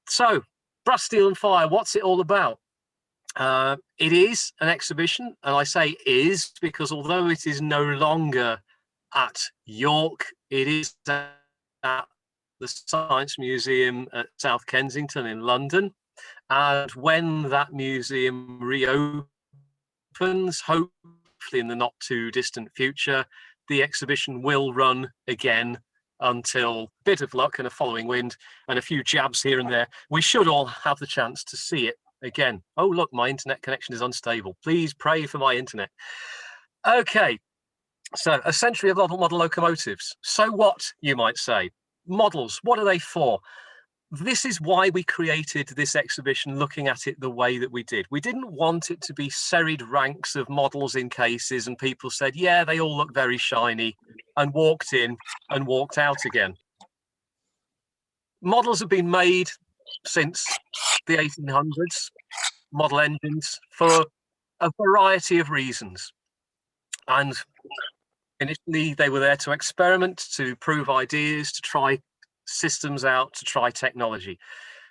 So, Brass, Steel and Fire, what's it all about? It is an exhibition, and I say is because although it is no longer at York, it is at the Science Museum at South Kensington in London. And when that museum reopens, hopefully in the not too distant future, the exhibition will run again until a bit of luck and a following wind and a few jabs here and there. We should all have the chance to see it again. Oh, look, my internet connection is unstable. Please pray for my internet. Okay, so a century of model locomotives. So what, you might say? Models, what are they for? This is why we created this exhibition looking at it the way that we did. We didn't want it to be serried ranks of models in cases and people said, yeah, they all look very shiny, and walked in and walked out again. Models have been made since the 1800s, model engines, for a variety of reasons. And initially they were there to experiment, to prove ideas, to try systems out, to try technology.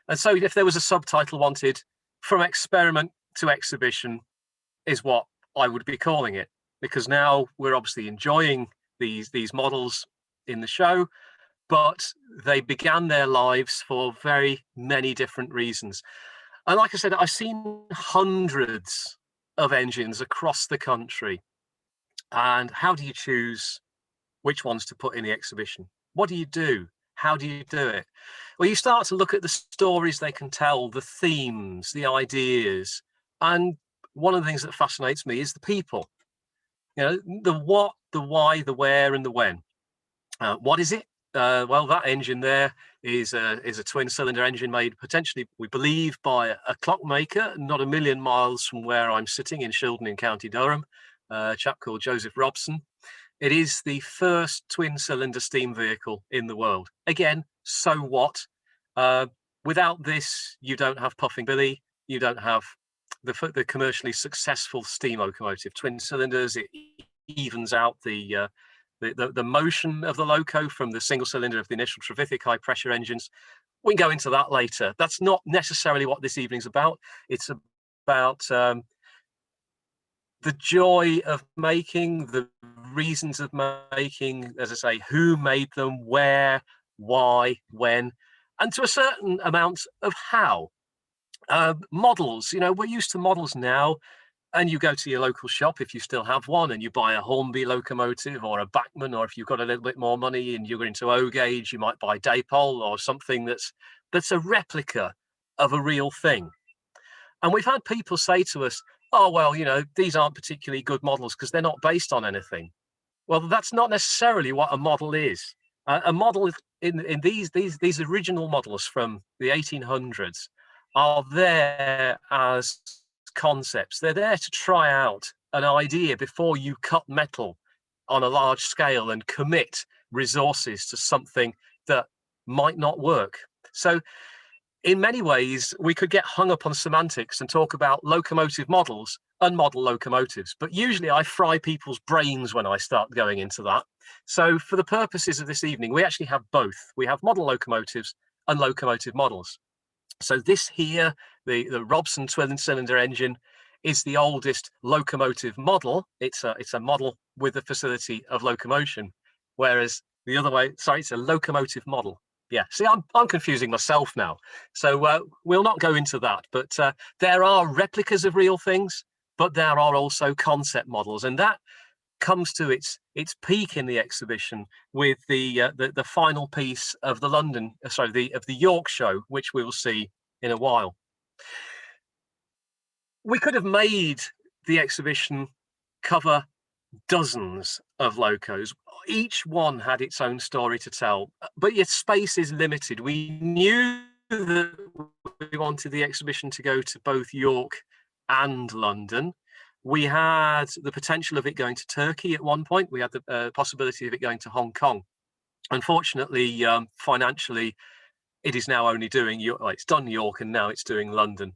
And so if there was a subtitle wanted, from experiment to exhibition is what I would be calling it, because now we're obviously enjoying these models in the show, but they began their lives for very many different reasons. And like I said, I've seen hundreds of engines across the country. And how do you choose which ones to put in the exhibition? What do you do? How do you do it? Well, you start to look at the stories they can tell, the themes, the ideas. And one of the things that fascinates me is the people. You know, the what, the why, the where, and the when. What is it? Well, that engine there is a twin cylinder engine made potentially, we believe, by a clockmaker not a million miles from where I'm sitting in Shildon in County Durham, a chap called Joseph Robson. It is the first twin cylinder steam vehicle in the world. Again, so what? Without this, you don't have Puffing Billy. You don't have the commercially successful steam locomotive. Twin cylinders, it evens out the motion of the loco from the single cylinder of the initial Trevithick high pressure engines. We can go into that later. That's not necessarily what this evening's about. It's about the joy of making, the reasons of making, as I say, who made them, where, why, when, and to a certain amount of how. Models, you know, we're used to models now, and you go to your local shop if you still have one and you buy a Hornby locomotive or a Bachmann, or if you've got a little bit more money and you're into O gauge, you might buy Dapol or something that's a replica of a real thing. And we've had people say to us, oh, well, you know, these aren't particularly good models because they're not based on anything. Well, that's not necessarily what a model is. A model in these original models from the 1800s are there as concepts. They're there to try out an idea before you cut metal on a large scale and commit resources to something that might not work. So in many ways, we could get hung up on semantics and talk about locomotive models and model locomotives, but usually I fry people's brains when I start going into that. So for the purposes of this evening, we actually have both. We have model locomotives and locomotive models. So this here, the Robson twin cylinder engine, is the oldest locomotive model. It's a model with the facility of locomotion, whereas the other way, sorry, it's a locomotive model. Yeah, see, I'm confusing myself now. So we'll not go into that, but there are replicas of real things, but there are also concept models, and that comes to its peak in the exhibition with the final piece of the of the York show, which we will see in a while. We could have made the exhibition cover dozens of locos. Each one had its own story to tell, but yet space is limited. We knew that we wanted the exhibition to go to both York and London. We had the potential of it going to Turkey at one point. We had the possibility of it going to Hong Kong. Unfortunately, financially, it is now only doing York. Well, it's done York and now it's doing London.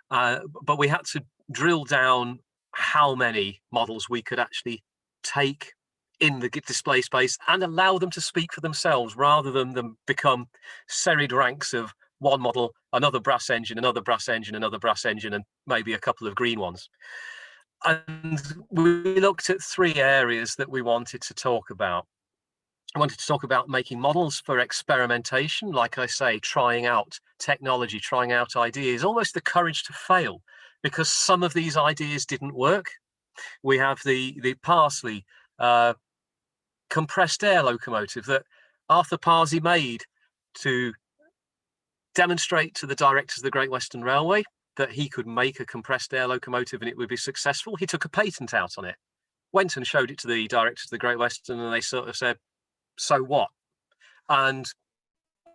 But we had to drill down how many models we could actually take in the display space and allow them to speak for themselves rather than them become serried ranks of one model, another brass engine, another brass engine, another brass engine, and maybe a couple of green ones. And we looked at 3 areas that we wanted to talk about. I wanted to talk about making models for experimentation, like I say, trying out technology, trying out ideas, almost the courage to fail, because some of these ideas didn't work. We have the Parsley compressed air locomotive that Arthur Parsley made to demonstrate to the directors of the Great Western Railway that he could make a compressed air locomotive and it would be successful. He took a patent out on it, went and showed it to the directors of the Great Western, and they sort of said, so what? And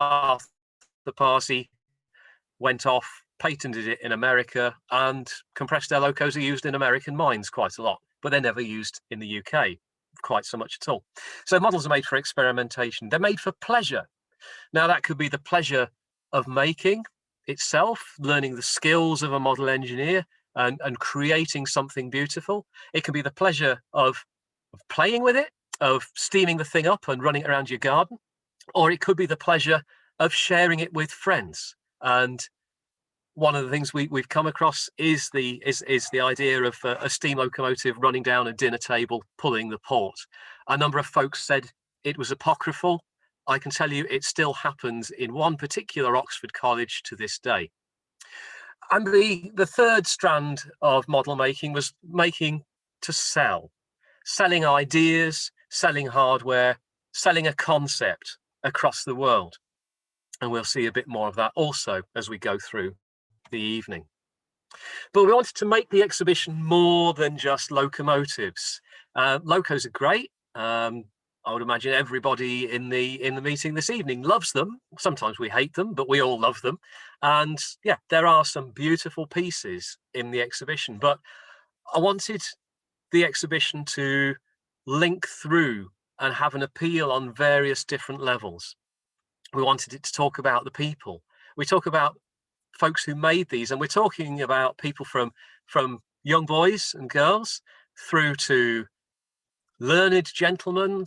Arthur Parsley went off, patented it in America, and compressed air locos are used in American mines quite a lot, but they're never used in the UK quite so much at all. So models are made for experimentation. They're made for pleasure. Now, that could be the pleasure of making itself, learning the skills of a model engineer and creating something beautiful. It can be the pleasure of playing with it, of steaming the thing up and running it around your garden, or it could be the pleasure of sharing it with friends. And one of the things we've come across is the idea of a steam locomotive running down a dinner table, pulling the port. A number of folks said it was apocryphal. I can tell you it still happens in one particular Oxford college to this day. And the third strand of model making was making to sell, selling ideas, selling hardware, selling a concept across the world. And we'll see a bit more of that also as we go through the evening. But we wanted to make the exhibition more than just locomotives. Locos are great. I would imagine everybody in the meeting this evening loves them. Sometimes we hate them, but we all love them. And yeah, there are some beautiful pieces in the exhibition, but I wanted the exhibition to link through and have an appeal on various different levels. We wanted it to talk about the people. We talk about folks who made these, and we're talking about people from young boys and girls through to learned gentlemen,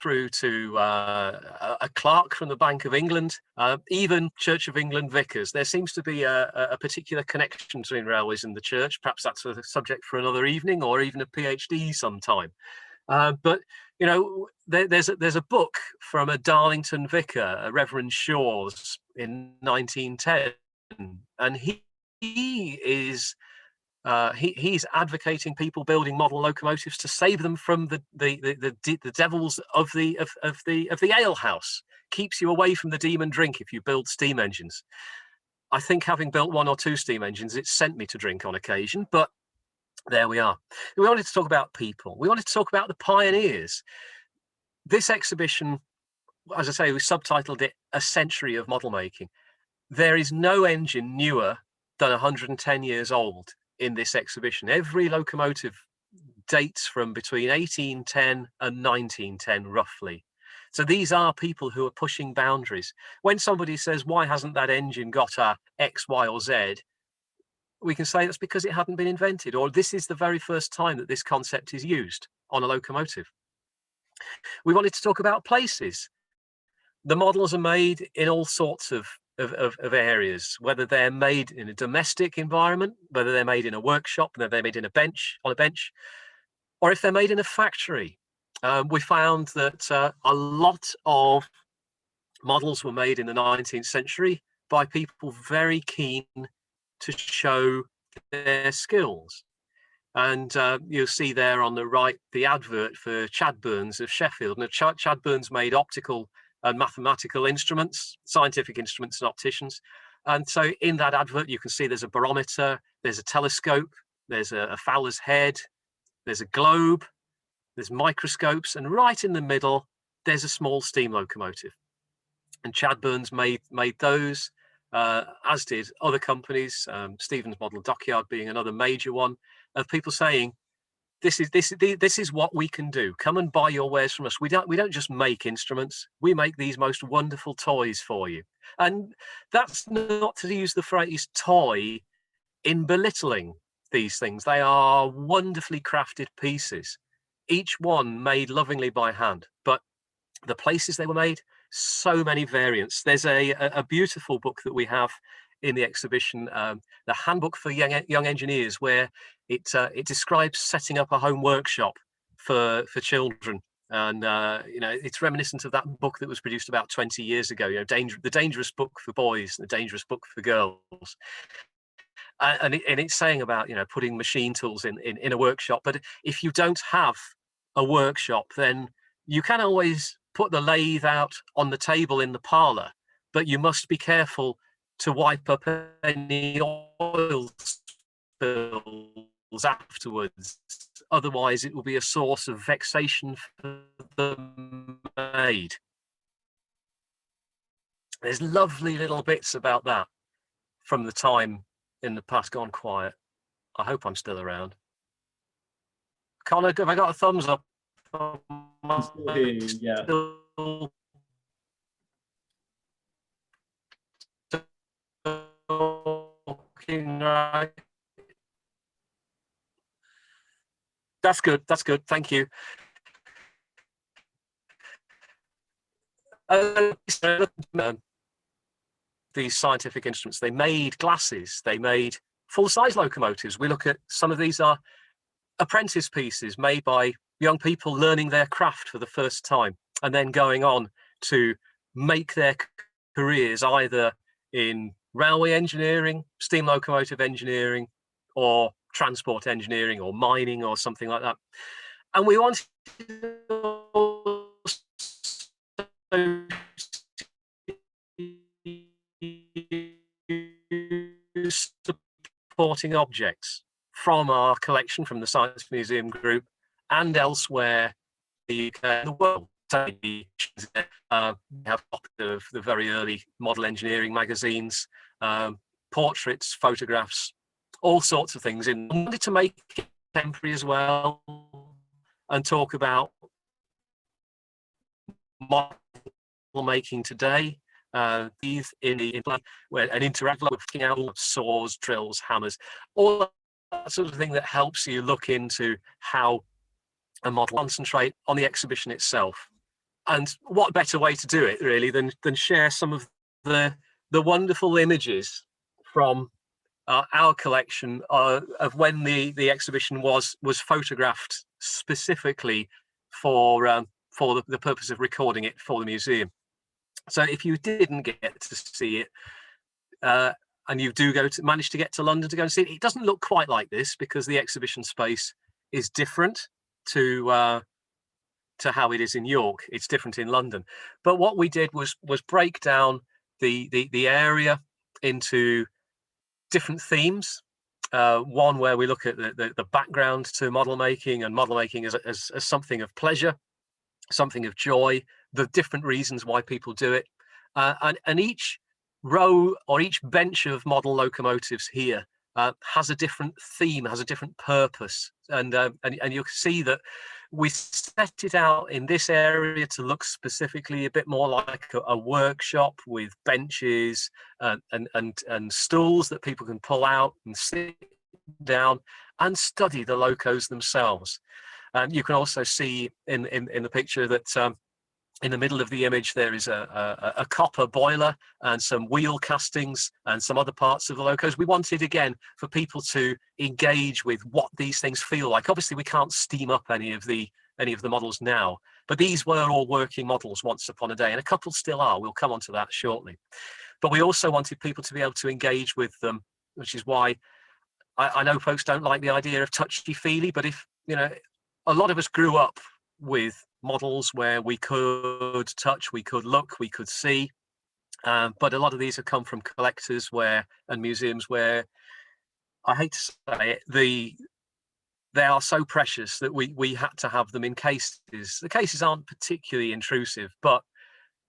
through to a clerk from the Bank of England, even Church of England vicars. There seems to be a particular connection between railways and the church. Perhaps that's a subject for another evening, or even a PhD sometime. But you know, there's a book from a Darlington vicar, Reverend Shaw's, in 1910, and he's advocating people building model locomotives to save them from the devils of the ale house. Keeps you away from the demon drink if you build steam engines. I think, having built 1 or 2 steam engines, it's sent me to drink on occasion, but there we are. We wanted to talk about people. We wanted to talk about the pioneers. This exhibition, as I say, we subtitled it A Century of Model Making. There is no engine newer than 110 years old in this exhibition. Every locomotive dates from between 1810 and 1910, roughly. So these are people who are pushing boundaries. When somebody says, why hasn't that engine got a X, Y, or Z? We can say that's because it hadn't been invented, or this is the very first time that this concept is used on a locomotive. We wanted to talk about places. The models are made in all sorts of areas, whether they're made in a domestic environment, whether they're made in a workshop, whether they're made on a bench, or if they're made in a factory. We found that a lot of models were made in the 19th century by people very keen to show their skills. And you'll see there on the right the advert for Chadbournes of Sheffield. Now, Chadbournes made optical and mathematical instruments, scientific instruments and opticians. And so in that advert, you can see there's a barometer, there's a telescope, there's a Fowler's head, there's a globe, there's microscopes, and right in the middle, there's a small steam locomotive. And Chadbournes made those, as did other companies, Stevens Model Dockyard being another major one, of people saying, this is what we can do. Come and buy your wares from us. We don't just make instruments. We make these most wonderful toys for you. And that's not to use the phrase toy in belittling these things. They are wonderfully crafted pieces, each one made lovingly by hand. But the places they were made, so many variants. There's a beautiful book that we have in the exhibition, the Handbook for Young Engineers, where it describes setting up a home workshop for children. And it's reminiscent of that book that was produced about 20 years ago. The Dangerous Book for Boys, the Dangerous Book for Girls. And it's saying about putting machine tools in a workshop. But if you don't have a workshop, then you can always put the lathe out on the table in the parlor, but you must be careful to wipe up any oil spills afterwards. Otherwise, it will be a source of vexation for the maid. There's lovely little bits about that from the time in the past gone quiet. I hope I'm still around. Connor, have I got a thumbs up? Yeah. Right. That's good. That's good. Thank you. These scientific instruments, they made glasses, they made full-size locomotives. We look at some of these are apprentice pieces made by young people learning their craft for the first time and then going on to make their careers either in railway engineering, steam locomotive engineering, or transport engineering, or mining, or something like that. And we wanted supporting objects from our collection from the Science Museum Group and elsewhere in the UK and the world. We have of the very early model engineering magazines, portraits, photographs, all sorts of things. I wanted to make it contemporary as well and talk about model making today. These where an interactive working out saws, drills, hammers, all that sort of thing that helps you look into how a model concentrate on the exhibition itself. And what better way to do it really than share some of the wonderful images from our collection of when the exhibition was photographed specifically for the purpose of recording it for the museum. So if you didn't get to see it, and you do manage to get to London to go and see it, it doesn't look quite like this because the exhibition space is different to how it is in York. It's different in London. But what we did was break down the area into different themes. One where we look at the background to model making, and model making as something of pleasure, something of joy, the different reasons why people do it, and each row or each bench of model locomotives here has a different theme, has a different purpose, and you'll see that we set it out in this area to look specifically a bit more like a workshop with benches and stools that people can pull out and sit down and study the locos themselves. You can also see in the picture that in the middle of the image there is a copper boiler and some wheel castings and some other parts of the locos. We wanted again for people to engage with what these things feel like. Obviously we can't steam up any of the models now, but these were all working models once upon a day, and a couple still are. We'll come on to that shortly. But we also wanted people to be able to engage with them, which is why I know folks don't like the idea of touchy-feely, but if a lot of us grew up with models where we could touch, we could look, we could see, but a lot of these have come from collectors and museums where, I hate to say it, they are so precious that we had to have them in cases. The cases aren't particularly intrusive, but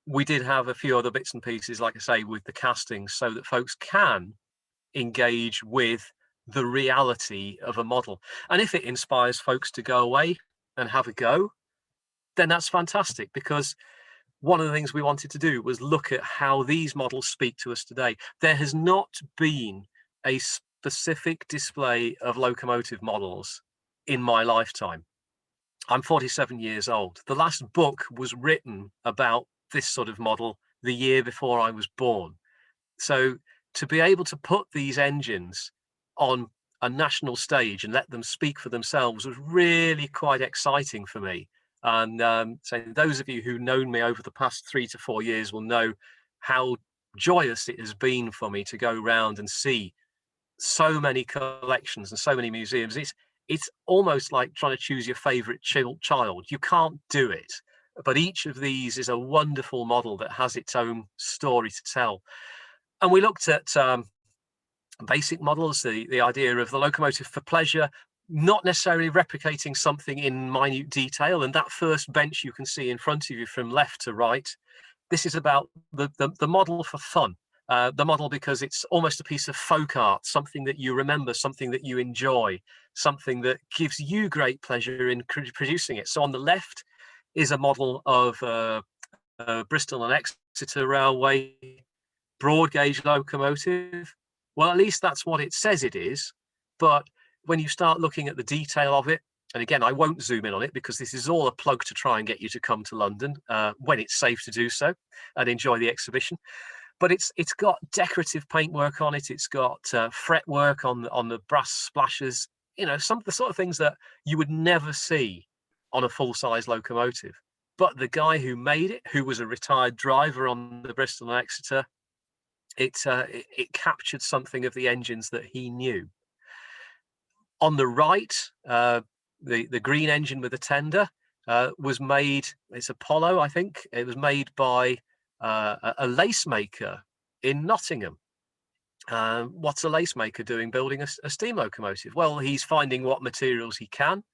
we did have a few other bits and pieces, like I say, with the castings, so that folks can engage with the reality of a model. And if it inspires folks to go away and have a go, then that's fantastic, because one of the things we wanted to do was look at how these models speak to us today. There has not been a specific display of locomotive models in my lifetime. I'm 47 years old. The last book was written about this sort of model the year before I was born. So to be able to put these engines on a national stage and let them speak for themselves was really quite exciting for me. And so those of you who've known me over the past 3 to 4 years will know how joyous it has been for me to go round and see so many collections and so many museums. It's almost like trying to choose your favorite child. You can't do it, but each of these is a wonderful model that has its own story to tell. And we looked at basic models, the idea of the locomotive for pleasure, not necessarily replicating something in minute detail. And that first bench you can see in front of you from left to right, this is about the model for fun. The model because it's almost a piece of folk art, something that you remember, something that you enjoy, something that gives you great pleasure in producing it. So on the left is a model of Bristol and Exeter Railway broad gauge locomotive. Well, at least that's what it says it is. But when you start looking at the detail of it, and again, I won't zoom in on it because this is all a plug to try and get you to come to London when it's safe to do so and enjoy the exhibition. But it's got decorative paintwork on it. It's got fretwork on the brass splashes. You know, some of the sort of things that you would never see on a full-size locomotive. But the guy who made it, who was a retired driver on the Bristol and Exeter, it captured something of the engines that he knew. On the right, the green engine with the tender was made. It's Apollo, I think. It was made by a lace maker in Nottingham. What's a lace maker doing building a steam locomotive? Well, he's finding what materials he can,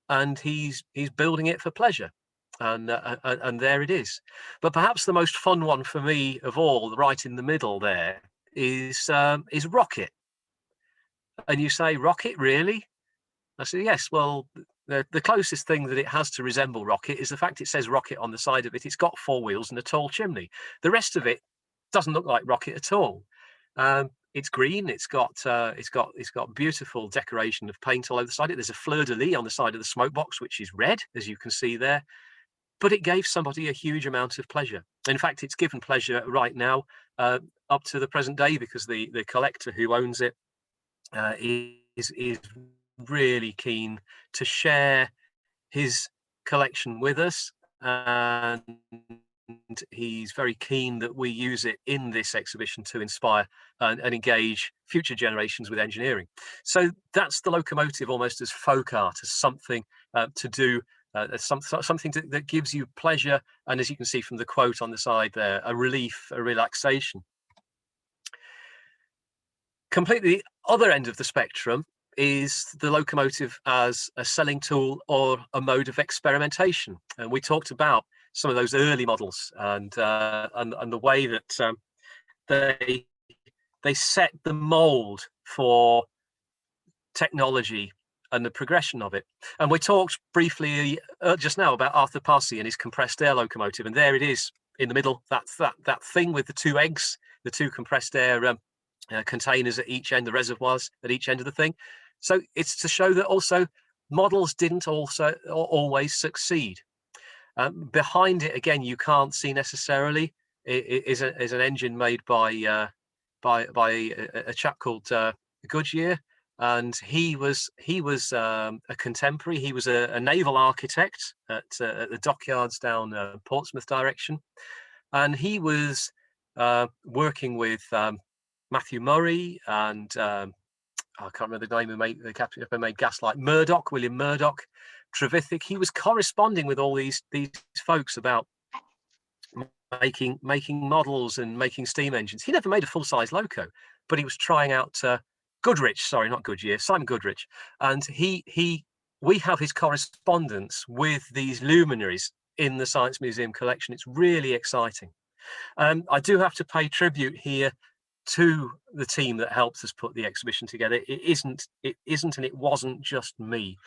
and he's building it for pleasure. And there it is. But perhaps the most fun one for me of all, right in the middle there, is Rocket. And you say, Rocket, really? I say, yes. Well, the closest thing that it has to resemble Rocket is the fact it says Rocket on the side of it. It's got 4 wheels and a tall chimney. The rest of it doesn't look like Rocket at all. It's green. It's got beautiful decoration of paint all over the side. There's a fleur de lis on the side of the smoke box, which is red, as you can see there. But it gave somebody a huge amount of pleasure. In fact, it's given pleasure right now up to the present day because the collector who owns it is really keen to share his collection with us, and he's very keen that we use it in this exhibition to inspire and engage future generations with engineering. So that's the locomotive almost as folk art, as something to do. Something that gives you pleasure, and as you can see from the quote on the side there, a relief, a relaxation. Completely other end of the spectrum is the locomotive as a selling tool or a mode of experimentation. And we talked about some of those early models and the way that they set the mold for technology and the progression of it. And we talked briefly just now about Arthur Parsi and his compressed air locomotive, and there it is in the middle. That's that thing with the 2 eggs, the 2 compressed air containers at each end, the reservoirs at each end of the thing. So it's to show that also models didn't always succeed. Behind it, again, you can't see necessarily is an engine made by a chap called Goodyear. And he was a contemporary. He was a naval architect at the dockyards down Portsmouth direction, and he was working with Matthew Murray and I can't remember the name who made the captain who made Gaslight. William Murdoch, Trevithick. He was corresponding with all these folks about making models and making steam engines. He never made a full-size loco, but he was trying out. Goodrich, sorry, not Goodyear, Simon Goodrich, and we have his correspondence with these luminaries in the Science Museum collection. It's really exciting. I do have to pay tribute here to the team that helped us put the exhibition together. It isn't, and it wasn't just me.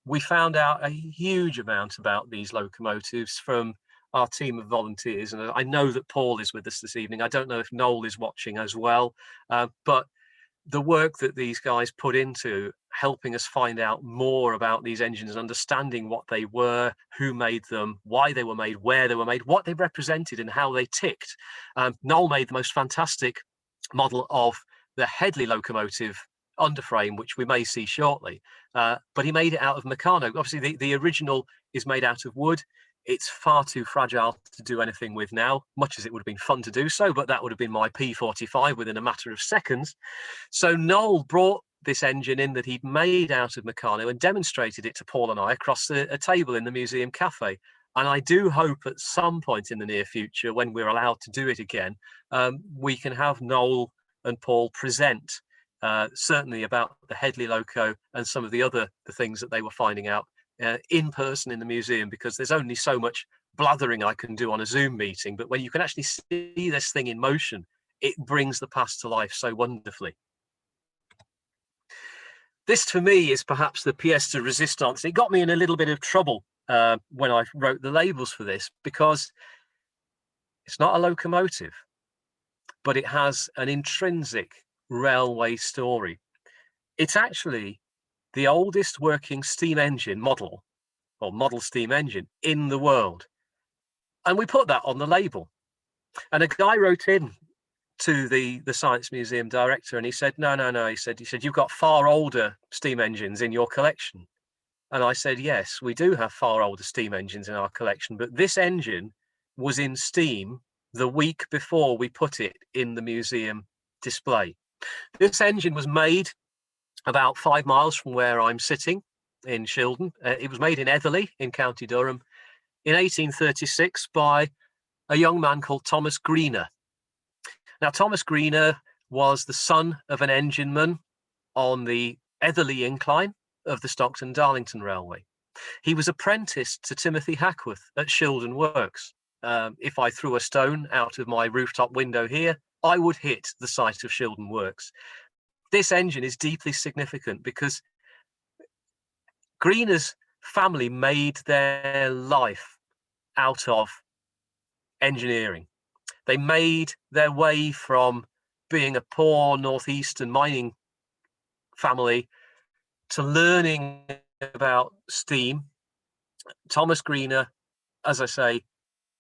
We found out a huge amount about these locomotives from our team of volunteers, and I know that Paul is with us this evening. I don't know if Noel is watching as well, but the work that these guys put into helping us find out more about these engines, understanding what they were, who made them, why they were made, where they were made, what they represented, and how they ticked. Noel made the most fantastic model of the Headley locomotive underframe, which we may see shortly, but he made it out of Meccano. Obviously, the original is made out of wood. It's far too fragile to do anything with now, much as it would have been fun to do so, but that would have been my P45 within a matter of seconds. So Noel brought this engine in that he'd made out of Meccano and demonstrated it to Paul and I across a table in the museum cafe. And I do hope at some point in the near future, when we're allowed to do it again, we can have Noel and Paul present certainly about the Headley loco and some of the things that they were finding out in person in the museum, because there's only so much blathering I can do on a Zoom meeting, but when you can actually see this thing in motion, it brings the past to life so wonderfully. This, for me, is perhaps the pièce de résistance. It got me in a little bit of trouble when I wrote the labels for this, because it's not a locomotive, but it has an intrinsic railway story. It's actually the oldest working steam engine model, or model steam engine, in the world. And we put that on the label. And a guy wrote in to the Science Museum director, and he said, no, he said, you've got far older steam engines in your collection. And I said, yes, we do have far older steam engines in our collection, but this engine was in steam the week before we put it in the museum display. This engine was made about 5 miles from where I'm sitting in Shildon. It was made in Etherley in County Durham in 1836 by a young man called Thomas Greener. Now, Thomas Greener was the son of an engineman on the Etherley incline of the Stockton-Darlington Railway. He was apprenticed to Timothy Hackworth at Shildon Works. If I threw a stone out of my rooftop window here, I would hit the site of Shildon Works. This engine is deeply significant because Greener's family made their life out of engineering. They made their way from being a poor northeastern mining family to learning about steam. Thomas Greener, as I say,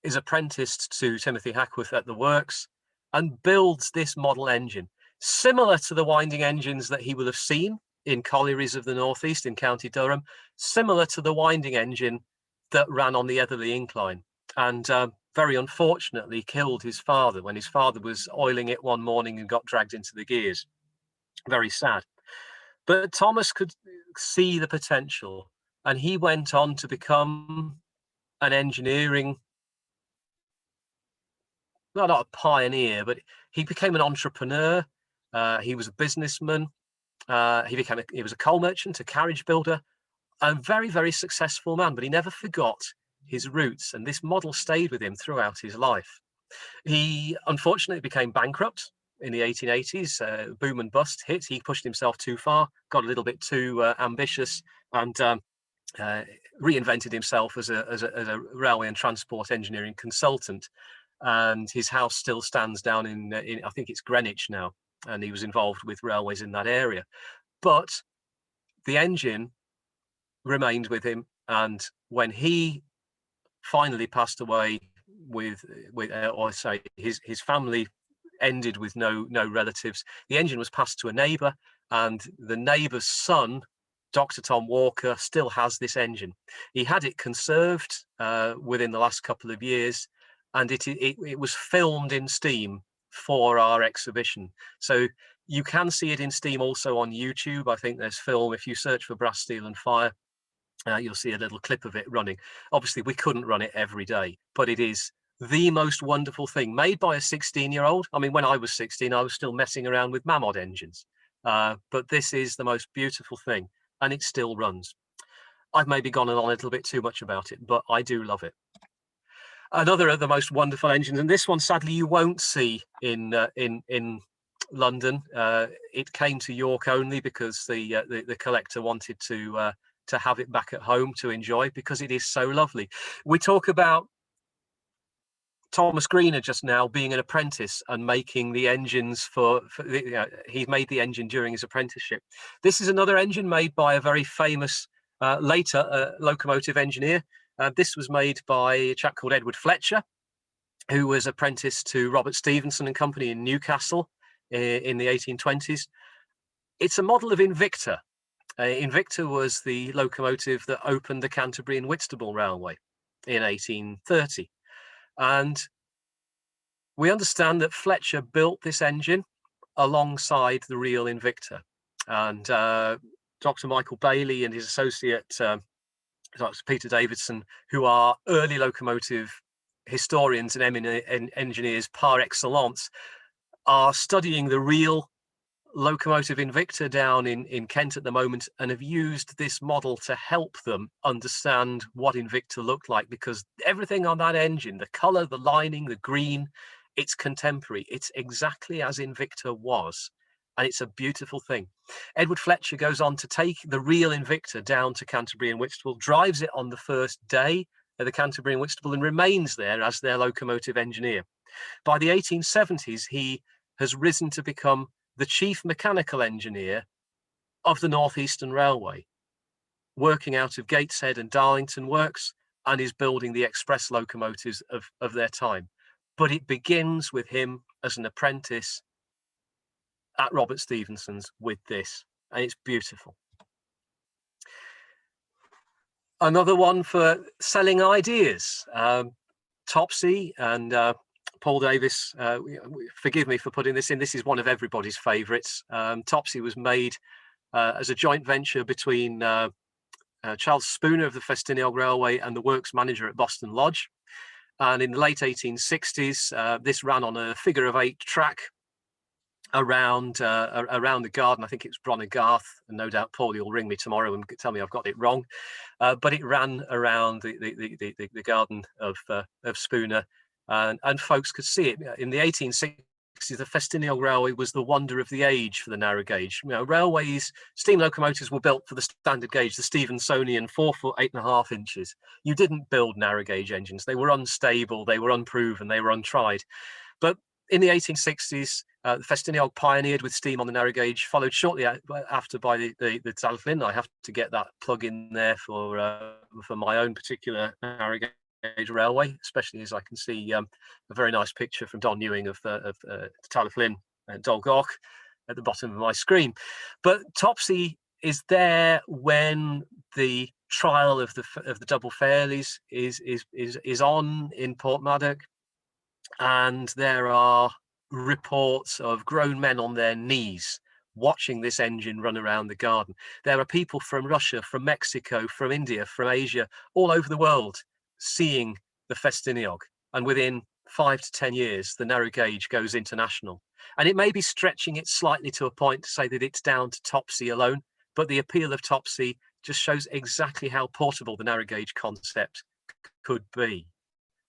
is apprenticed to Timothy Hackworth at the works and builds this model engine, similar to the winding engines that he will have seen in collieries of the northeast in County Durham, similar to the winding engine that ran on the Etherley incline, and very unfortunately killed his father when his father was oiling it one morning and got dragged into the gears. Very sad. But Thomas could see the potential, and he went on to become an engineering, well, not a pioneer, but he became an entrepreneur. He was a businessman. He was a coal merchant, a carriage builder, a very, very successful man, but he never forgot his roots, and this model stayed with him throughout his life. He unfortunately became bankrupt in the 1880s. Boom and bust hit. He pushed himself too far, got a little bit too ambitious, and reinvented himself as a railway and transport engineering consultant. And his house still stands down in I think it's Greenwich now, and he was involved with railways in that area. But the engine remained with him, and when he finally passed away or say his family ended with no relatives, the engine was passed to a neighbour, and the neighbour's son, Dr. Tom Walker, still has this engine. He had it conserved within the last couple of years, and it was filmed in steam for our exhibition. So you can see it in steam also on YouTube. I think there's film. If you search for Brass, Steel and Fire, you'll see a little clip of it running. Obviously, we couldn't run it every day, but it is the most wonderful thing made by a 16-year-old. I mean, when I was 16, I was still messing around with Mammoth engines. But this is the most beautiful thing, and it still runs. I've maybe gone on a little bit too much about it, but I do love it. Another of the most wonderful engines, and this one sadly you won't see in London. It came to York only because the collector wanted to have it back at home to enjoy, because it is so lovely. We talk about Thomas Greener just now being an apprentice and making the engines he made the engine during his apprenticeship. This is another engine made by a very famous later locomotive engineer. This was made by a chap called Edward Fletcher, who was apprenticed to Robert Stephenson and Company in Newcastle in the 1820s. It's a model of Invicta. Invicta was the locomotive that opened the Canterbury and Whitstable Railway in 1830. And we understand that Fletcher built this engine alongside the real Invicta. And Dr. Michael Bailey and his associate, Dr. Peter Davidson, who are early locomotive historians and engineers par excellence, are studying the real locomotive Invicta down in Kent at the moment, and have used this model to help them understand what Invicta looked like, because everything on that engine, the color, the lining, the green, it's contemporary. It's exactly as Invicta was, and it's a beautiful thing. Edward Fletcher goes on to take the real Invicta down to Canterbury and Whitstable, drives it on the first day of the Canterbury and Whitstable, and remains there as their locomotive engineer. By the 1870s, he has risen to become the chief mechanical engineer of the North Eastern Railway, working out of Gateshead and Darlington Works, and is building the express locomotives of their time. But it begins with him as an apprentice at Robert Stephenson's with this, and it's beautiful. Another one for selling ideas. Topsy and Paul Davis, forgive me for putting this in. This is one of everybody's favourites. Topsy was made as a joint venture between Charles Spooner of the Festiniog Railway and the works manager at Boston Lodge. And in the late 1860s, this ran on a figure-of-8 track around the garden. I think it was Bronnergarth, and no doubt Paul, you'll ring me tomorrow and tell me I've got it wrong. But it ran around the garden of Spooner, and folks could see it. In the 1860s, the Festiniog Railway was the wonder of the age for the narrow gauge. You know, railways, steam locomotives were built for the standard gauge, the Stephensonian 4 foot 8.5 inches. You didn't build narrow gauge engines. They were unstable, they were unproven, they were untried. But in the 1860s, the Festiniog pioneered with steam on the narrow gauge, followed shortly after by the Talaflin. I have to get that plug in there for my own particular narrow gauge railway, especially as I can see a very nice picture from Don Ewing of Talaflin and Dolgorch at the bottom of my screen. But Topsy is there when the trial of the double fairlies is on in Portmaddock, and there are reports of grown men on their knees watching this engine run around the garden. There are people from Russia, from Mexico, from India, from Asia, all over the world seeing the Festiniog. And within 5 to 10 years, the narrow gauge goes international. And it may be stretching it slightly to a point to say that it's down to Topsy alone, but the appeal of Topsy just shows exactly how portable the narrow gauge concept could be.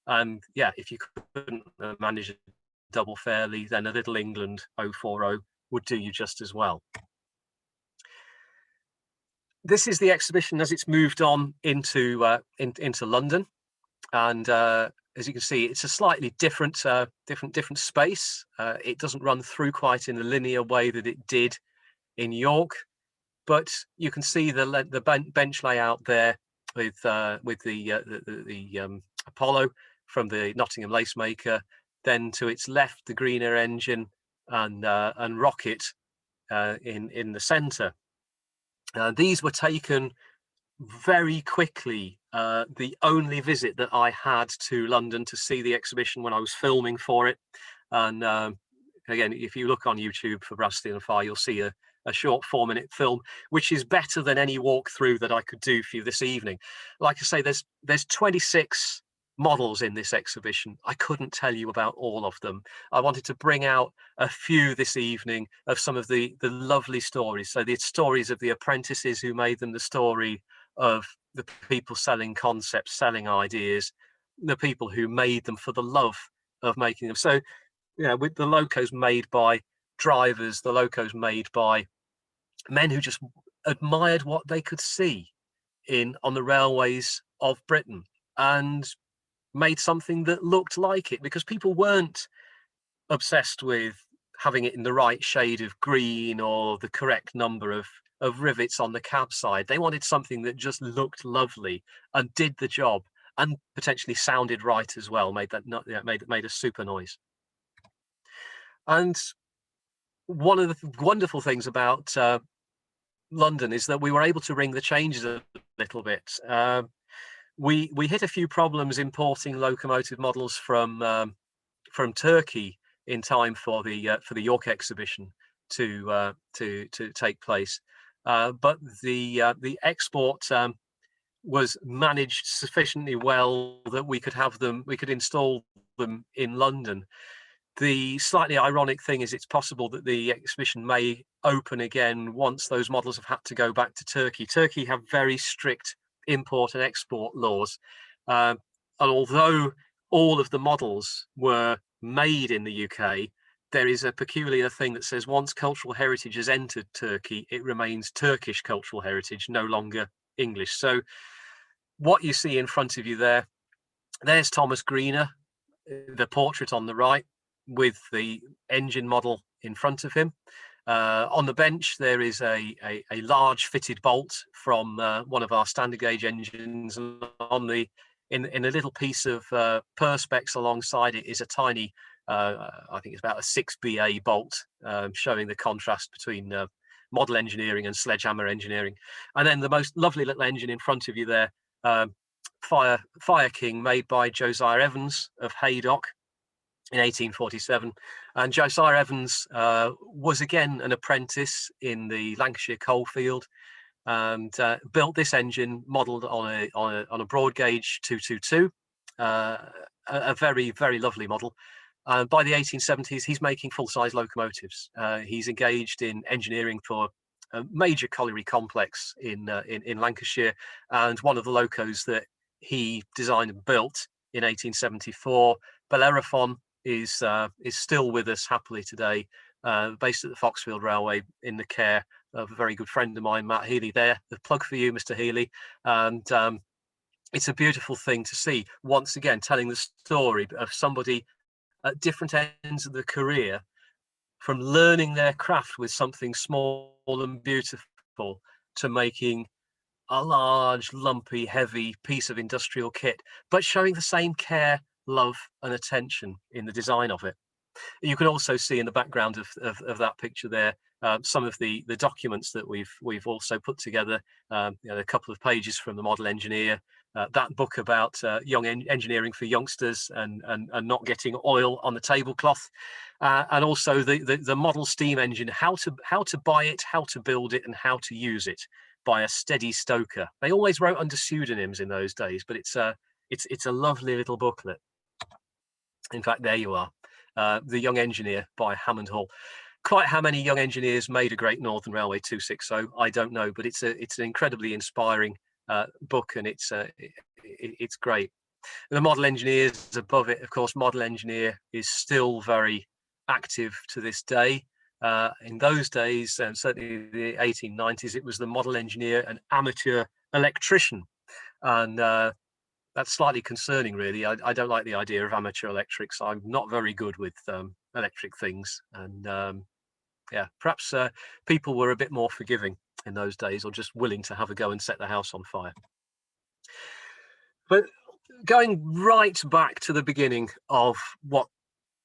And yeah, if you couldn't manage a double fairly, then a Little England 040 would do you just as well. This is the exhibition as it's moved on into London, and as you can see, it's a slightly different space. It doesn't run through quite in the linear way that it did in York, but you can see the bench layout there with the Apollo from the Nottingham Lacemaker. Then to its left, the Greener engine and Rocket in the centre. These were taken very quickly. The only visit that I had to London to see the exhibition when I was filming for it. And again, if you look on YouTube for Brass, Steel and Fire, you'll see a short 4-minute film, which is better than any walkthrough that I could do for you this evening. Like I say, there's 26 models in this exhibition. I couldn't tell you about all of them. I wanted to bring out a few this evening of some of the lovely stories. So the stories of the apprentices who made them, the story of the people selling concepts, selling ideas, the people who made them for the love of making them. So, you know, with the locos made by drivers, the locos made by men who just admired what they could see on the railways of Britain. And made something that looked like it, because people weren't obsessed with having it in the right shade of green or the correct number of rivets on the cab side. They wanted something that just looked lovely and did the job and potentially sounded right as well, made that not, yeah, made a super noise. And one of the wonderful things about London is that we were able to ring the changes a little bit. We hit a few problems importing locomotive models from Turkey in time for the York exhibition to take place, but the export was managed sufficiently well that we could install them in London. The slightly ironic thing is it's possible that the exhibition may open again once those models have had to go back to Turkey. Turkey have very strict import and export laws. And although all of the models were made in the UK, there is a peculiar thing that says once cultural heritage has entered Turkey, it remains Turkish cultural heritage, no longer English. So what you see in front of you there's Thomas Greener, the portrait on the right, with the engine model in front of him. On the bench, there is a large fitted bolt from one of our standard gauge engines. And in a little piece of perspex alongside it is a tiny, I think it's about a 6BA bolt, showing the contrast between model engineering and sledgehammer engineering. And then the most lovely little engine in front of you there, Fire King, made by Josiah Evans of Haydock in 1847. And Josiah Evans was again an apprentice in the Lancashire coalfield, and built this engine modelled on a broad gauge 222, a very lovely model. By the 1870s, he's making full-size locomotives. He's engaged in engineering for a major colliery complex in Lancashire, and one of the locos that he designed and built in 1874, Bellerophon, is still with us happily today, based at the Foxfield Railway in the care of a very good friend of mine, Matt Healy. There, the plug for you, Mr. Healy. And it's a beautiful thing to see, once again, telling the story of somebody at different ends of the career, from learning their craft with something small and beautiful to making a large, lumpy, heavy piece of industrial kit, but showing the same care, love, and attention in the design of it. You can also see in the background of that picture there some of the documents that we've also put together. A couple of pages from the model engineer, that book about young engineering for youngsters and not getting oil on the tablecloth, and also the model steam engine, how to buy it, how to build it, and how to use it, by a Steady Stoker. They always wrote under pseudonyms in those days, but it's a lovely little booklet. In fact, there you are, The Young Engineer by Hammond Hall. Quite how many young engineers made a Great Northern Railway 260, I don't know, but it's an incredibly inspiring book, and it's great. And the model engineers above it, of course, model engineer is still very active to this day. In those days, and certainly the 1890s, it was the model engineer and amateur electrician. And that's slightly concerning, really. I don't like the idea of amateur electrics. I'm not very good with electric things. And yeah, perhaps people were a bit more forgiving in those days, or just willing to have a go and set the house on fire. But going right back to the beginning of what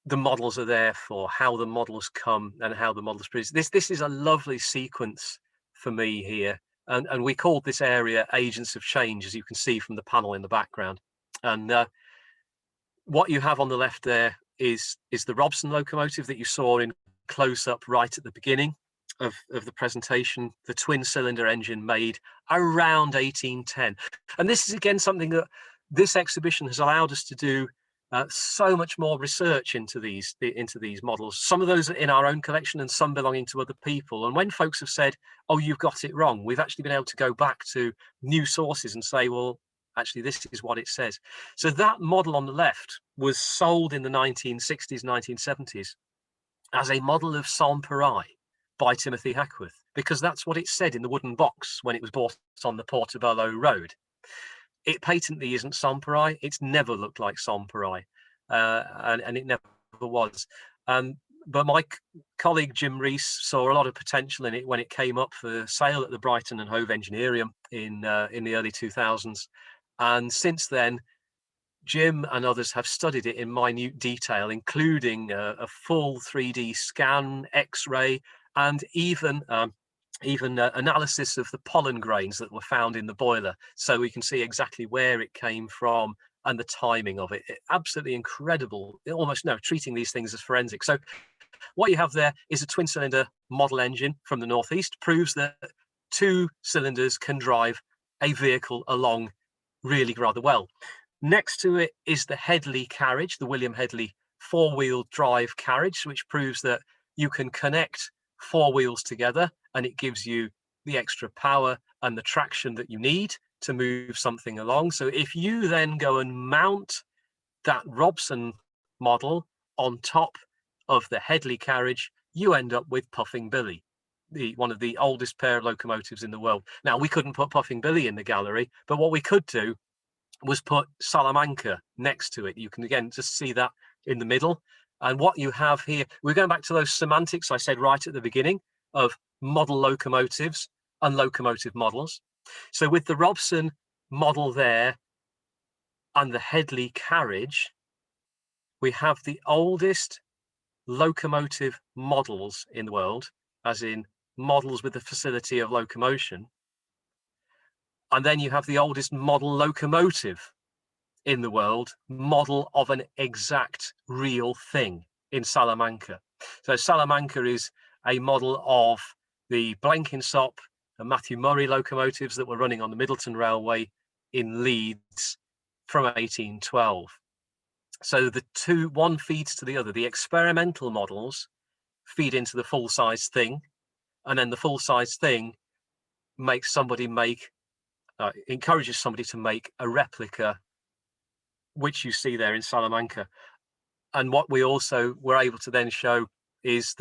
the models are there for, how the models come and how the models produce. This is a lovely sequence for me here. And we called this area Agents of Change, as you can see from the panel in the background. And what you have on the left there is the Robson locomotive that you saw in close up right at the beginning of the presentation, the twin cylinder engine made around 1810. And this is again something that this exhibition has allowed us to do so much more research into these models. Some of those are in our own collection and some belonging to other people. And when folks have said, oh, you've got it wrong, we've actually been able to go back to new sources and say, well, actually, this is what it says. So that model on the left was sold in the 1960s, 1970s as a model of Saint-Péray by Timothy Hackworth, because that's what it said in the wooden box when it was bought on the Portobello Road. it patently isn't Somperai. It's never looked like Somperai, and it never was. But my colleague Jim Rees saw a lot of potential in it when it came up for sale at the Brighton and Hove Engineerium in the early 2000s. And since then, Jim and others have studied it in minute detail, including a full 3D scan, X-ray, and even analysis of the pollen grains that were found in the boiler, so we can see exactly where it came from and the timing of it. Absolutely incredible. Almost treating these things as forensic. So what you have there is a twin-cylinder model engine from the Northeast, proves that 2 cylinders can drive a vehicle along really rather well. Next to it is the Headley carriage, the William Headley 4-wheel drive carriage, which proves that you can connect 4 wheels together and it gives you the extra power and the traction that you need to move something along. So if you then go and mount that Robson model on top of the Headley carriage, you end up with Puffing Billy, one of the oldest pair of locomotives in the world. Now, we couldn't put Puffing Billy in the gallery, but what we could do was put Salamanca next to it. You can again just see that in the middle. And what you have here, we're going back to those semantics I said right at the beginning of model locomotives and locomotive models. So with the Robson model there and the Headley carriage, we have the oldest locomotive models in the world, as in models with the facility of locomotion. And then you have the oldest model locomotive in the world, model of an exact real thing in Salamanca. So Salamanca is a model of the Blenkinsop and Matthew Murray locomotives that were running on the Middleton Railway in Leeds from 1812. So the two, one feeds to the other. The experimental models feed into the full-size thing, and then the full-size thing makes somebody encourages somebody to make a replica, which you see there in Salamanca. And what we also were able to then show is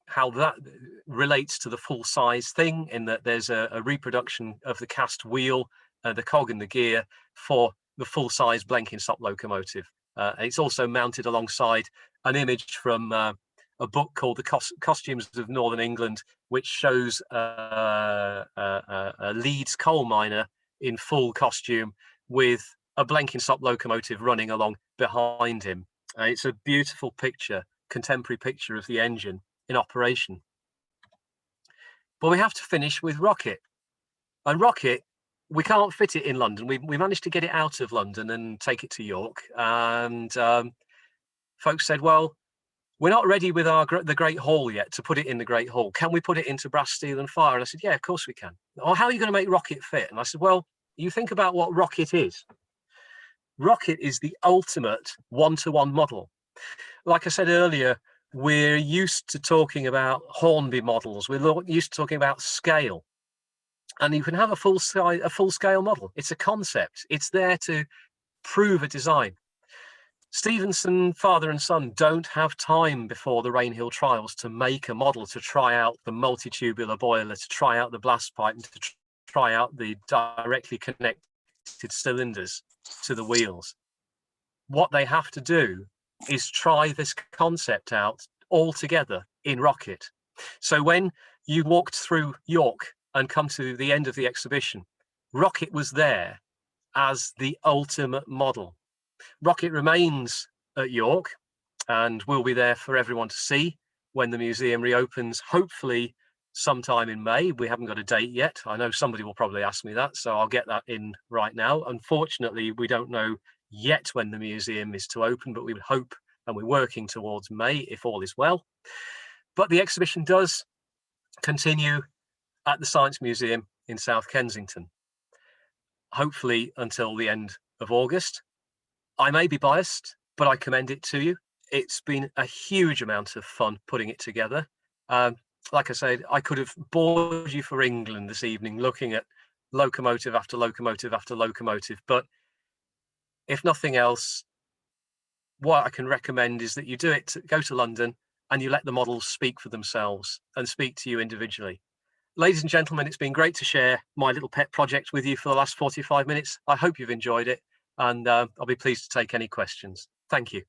how that relates to the full-size thing, in that there's a reproduction of the cast wheel, the cog and the gear for the full-size Blenkinsop locomotive. And it's also mounted alongside an image from a book called The Costumes of Northern England, which shows a Leeds coal miner in full costume with a Blenkinsop locomotive running along behind him. It's a beautiful picture, contemporary picture of the engine in operation. But we have to finish with Rocket. And Rocket, we can't fit it in London. We managed to get it out of London and take it to York. And folks said, well, we're not ready with the Great Hall yet to put it in the Great Hall. Can we put it into brass, steel and fire? And I said, yeah, of course we can. Oh, how are you going to make Rocket fit? And I said, well, you think about what Rocket is. Rocket is the ultimate one-to-one model. Like I said earlier, we're used to talking about Hornby models. We're used to talking about scale. And you can have a full-scale model. It's a concept. It's there to prove a design. Stevenson, father and son, don't have time before the Rainhill trials to make a model, to try out the multi-tubular boiler, to try out the blast pipe, and to try out the directly connected cylinders to the wheels. What they have to do is try this concept out all together in Rocket. So when you walked through York and come to the end of the exhibition, Rocket was there as the ultimate model. Rocket remains at York and will be there for everyone to see when the museum reopens, hopefully sometime in May. We haven't got a date yet. I know somebody will probably ask me that, so I'll get that in right now. Unfortunately, we don't know yet when the museum is to open, but we would hope, and we're working towards May if all is well. But the exhibition does continue at the Science Museum in South Kensington, hopefully until the end of August. I may be biased, but I commend it to you. It's been a huge amount of fun putting it together. Like I said, I could have bored you for England this evening looking at locomotive after locomotive after locomotive, but if nothing else, what I can recommend is that you do it, go to London and you let the models speak for themselves and speak to you individually. ladies and gentlemen, it's been great to share my little pet project with you for the last 45 minutes. I hope you've enjoyed it, and I'll be pleased to take any questions. Thank you.